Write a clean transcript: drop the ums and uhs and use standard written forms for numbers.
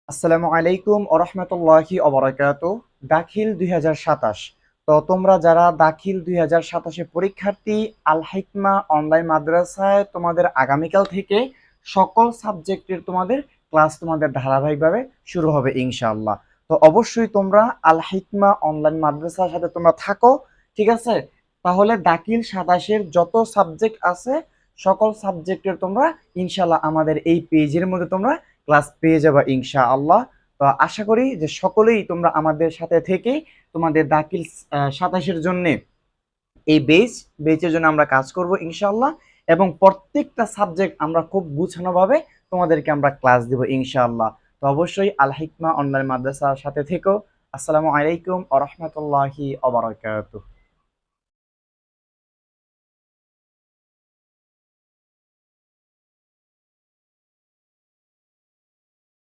আসসালামু আলাইকুম ওরহমতুল্লাহি ওবরাকাতু। দাখিল ২০২৭। তো তোমরা যারা দাখিল ২০২৭ পরীক্ষার্থী, আল হিকমা অনলাইন মাদ্রাসায় তোমাদের আগামীকাল থেকে সকল সাবজেক্টের তোমাদের ক্লাস তোমাদের ধারাবাহিকভাবে শুরু হবে ইনশাআল্লাহ। তো অবশ্যই তোমরা আল হিকমা অনলাইন মাদ্রাসার সাথে তোমরা থাকো, ঠিক আছে? তাহলে দাখিল ২৭-এর যত সাবজেক্ট আছে সকল সাবজেক্টের তোমরা ইনশাআল্লাহ আমাদের এই পেজের মধ্যে তোমরা ক্লাস পেয়ে যাবা ইনশাআল্লাহ। তো আশা করি যে সকলেই তোমরা আমাদের সাথে থেকে তোমাদের দাখিল ২৭-এর জন্য এই বেচের জন্য আমরা কাজ করব ইনশাআল্লাহ, এবং প্রত্যেকটা সাবজেক্ট আমরা খুব গুছানোভাবে তোমাদেরকে আমরা ক্লাস দেব ইনশাআল্লাহ। তো অবশ্যই আল হিকমা অনলাইন মাদ্রাসার সাথে থেকো। আসসালামু আলাইকুম ওয়া রাহমাতুল্লাহি ওয়া বারাকাতুহু।